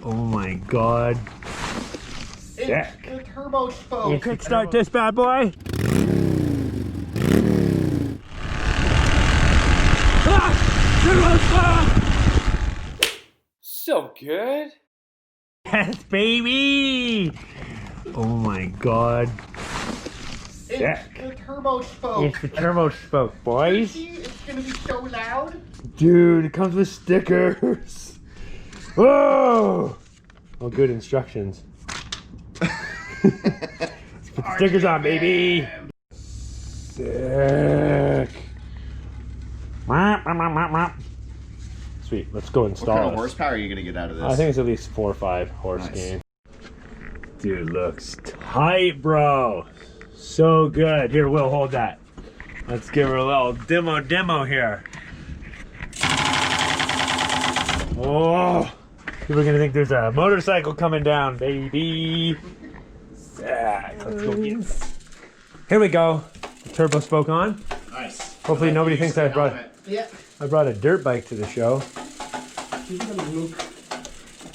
Oh my god. Sick. It's turbo spoke. You kickstart this bad boy. So good. Yes, baby. Oh my god. Sick. It's the turbo spoke. It's the turbo spoke, boys. It's gonna be so loud. Dude, it comes with stickers. Whoa! Oh, good instructions. Let's put the stickers on, baby. Sick. Sweet, let's go install What kind of this. horsepower are you gonna get out of this? I think it's at least 4 or 5 horse gain. Dude, looks tight, bro. So good. Here, Will, hold that. Let's give her a little demo here. Oh, people are gonna think there's a motorcycle coming down, baby. Sick. Let's go get it. Here we go. The turbo spoke on. Nice. Hopefully nobody thinks I brought a dirt bike to the show.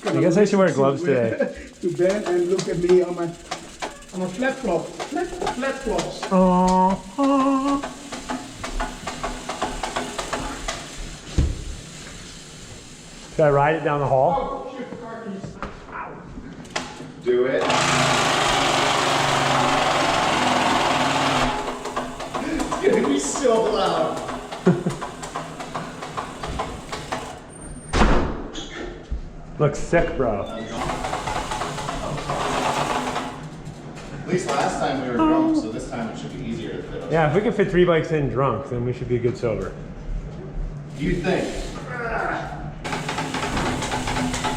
I guess I should wear gloves today. To bend and look at me on my flat flop. Flat flops. Oh. Should I ride it down the hall? Oh, shit, car keys. Do it. It's gonna be so loud. Looks sick, bro. At least last time we were drunk, so this time it should be easier to fit us. Yeah, if we can fit 3 bikes in drunk, then we should be good sober. You think?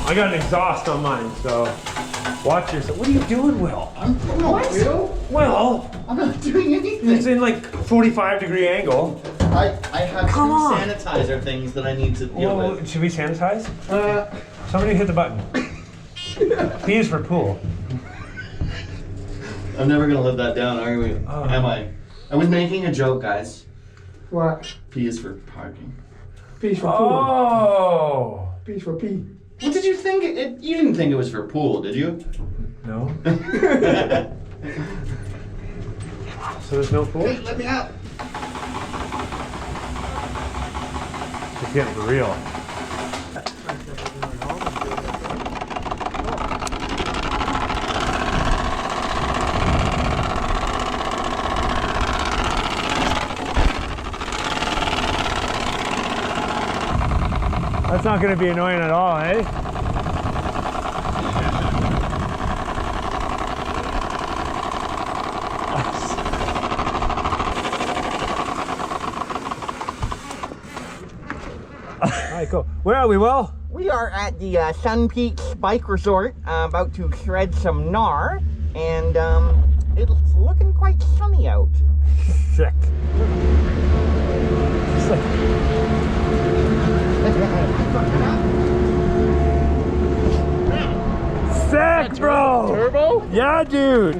I got an exhaust on mine, so watch yourself. What are you doing, Will? I'm not Will. Well, I'm not doing it's anything. in like 45-degree angle. I have Come two on. sanitizer things that I need to deal Well, with. should we sanitize? Somebody hit the button. P is for pool. I'm never gonna live that down, are we? Am I? I was making a joke, guys. What? P is for parking. P for pool. Oh. P for P. What did you think? You didn't think it was for pool, did you? No. So there's no pool? Hey, let me out. It's getting for real. That's not going to be annoying at all, eh? All right, cool. Where are we, Will? We are at the Sun Peaks Bike Resort, about to shred some gnar, and it's looking quite sunny out. Sick. It's like... Sick, bro! Turbo? Yeah, dude!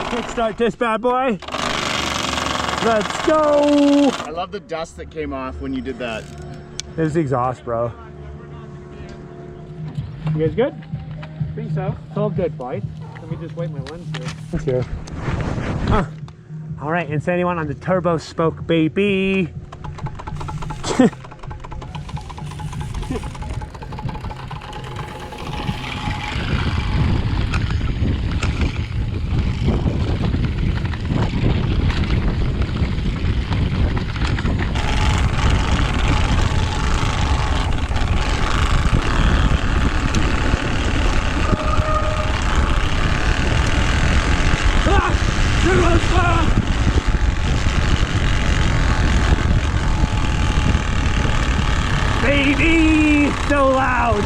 Kickstart this bad boy. Let's go! I love the dust that came off when you did that. This is exhaust, bro. You guys good? Think so. It's all good, boys. Let me just wipe my lens here. Let's hear. All right, and so anyone on the turbo spoke, baby. Baby, so loud.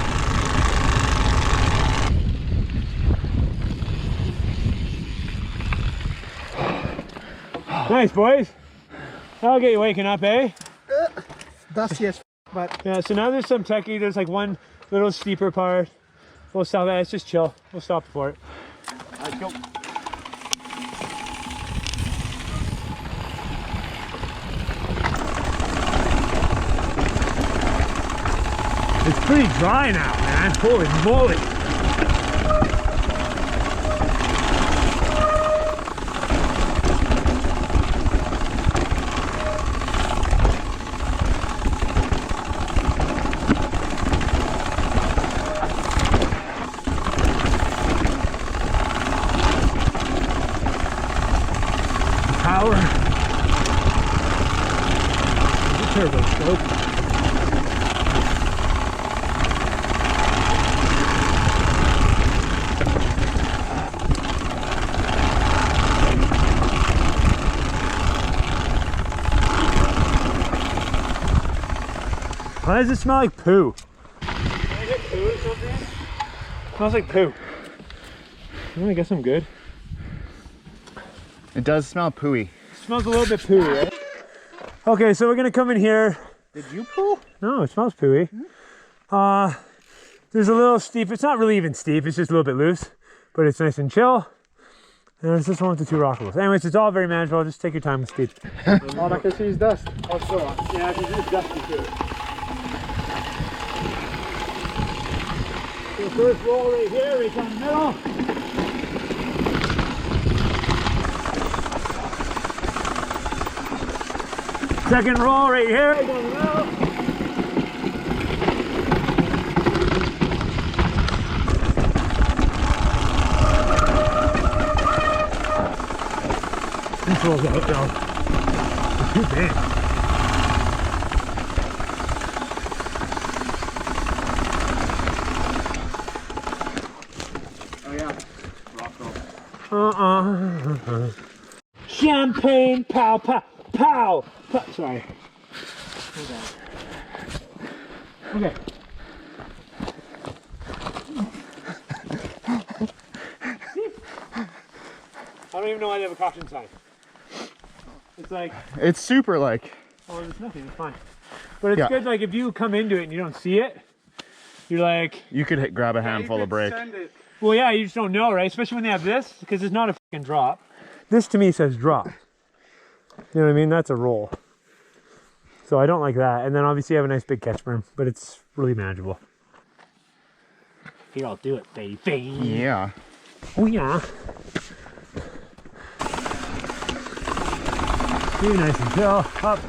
Nice, boys. That'll get you waking up, eh? Dusty as but Yeah, so now there's some techie. There's like one little steeper part. We'll stop it. It's just chill. We'll stop for it. Let's go. It's pretty dry now, man. Holy moly. Power. The turbo scope. Why does it smell like poo? Can I get poo or something? It smells like poo. Well, I guess I'm good. It does smell pooey. Smells a little bit poo, right? Okay, so we're gonna come in here. Did you poo? No, it smells pooey. There's a little steep. It's not really even steep. It's just a little bit loose, but it's nice and chill. And there's this one with the 2 rockables. Anyways, it's all very manageable. Just take your time with speed. All I can see is dust. Also, Yeah, because it's dusty too. The first roll right here, right down the middle. Second roll right here, right down the middle. This rolls out, though. It's too big. Oh yeah. Rock roll. Champagne, pow, pow, pow. Sorry. Okay. I don't even know why they have a caution sign. It's like, It's super like. oh, there's nothing, it's fine. But it's Yeah. good, like, if you come into it and you don't see it, you're like, You could grab a handful of brake. well, yeah, you just don't know, right? Especially when they have this, because it's not a fucking drop. This to me says drop. You know what I mean? That's a roll. So I don't like that. And then obviously you have a nice big catch berm, but it's really manageable. Here, I'll do it, baby. Yeah. Oh, yeah. Be nice and chill. Up.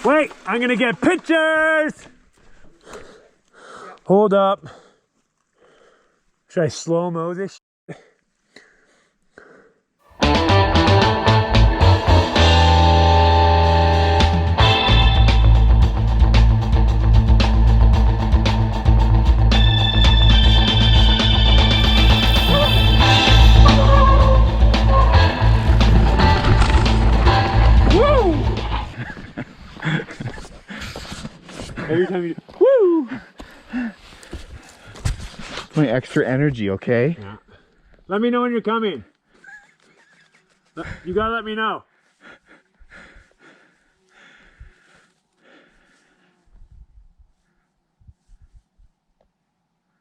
Wait, I'm gonna get pictures. Hold up. Should I slow-mo this shit? Every time you woo! My extra energy, okay? Yeah. Let me know when you're coming. You gotta let me know.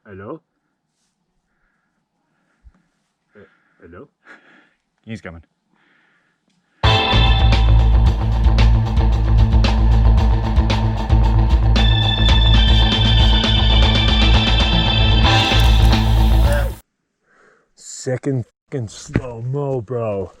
Hello? Hello? He's coming. Second fucking slow-mo, bro.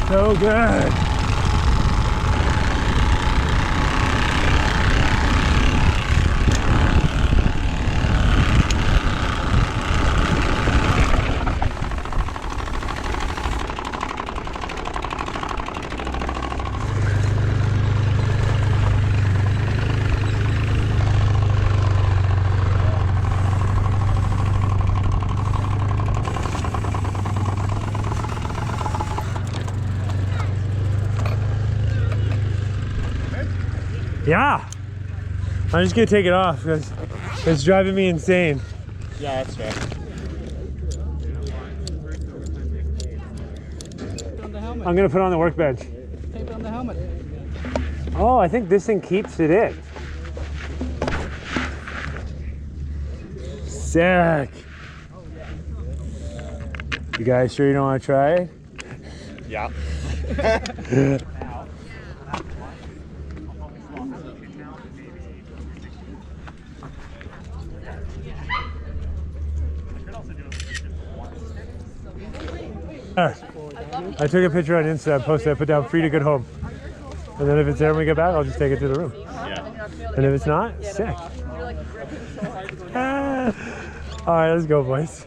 So good. Yeah. I'm just gonna take it off because it's driving me insane. Yeah, that's fair. I'm gonna put it on the workbench. Tape on the helmet. Oh, I think this thing keeps it in. Sick. You guys sure you don't want to try it? Yeah. I took a picture on Insta, posted, I put down free to good home. And then if it's there when we get back, I'll just take it to the room. Yeah. And if it's not, sick. All right, let's go, boys.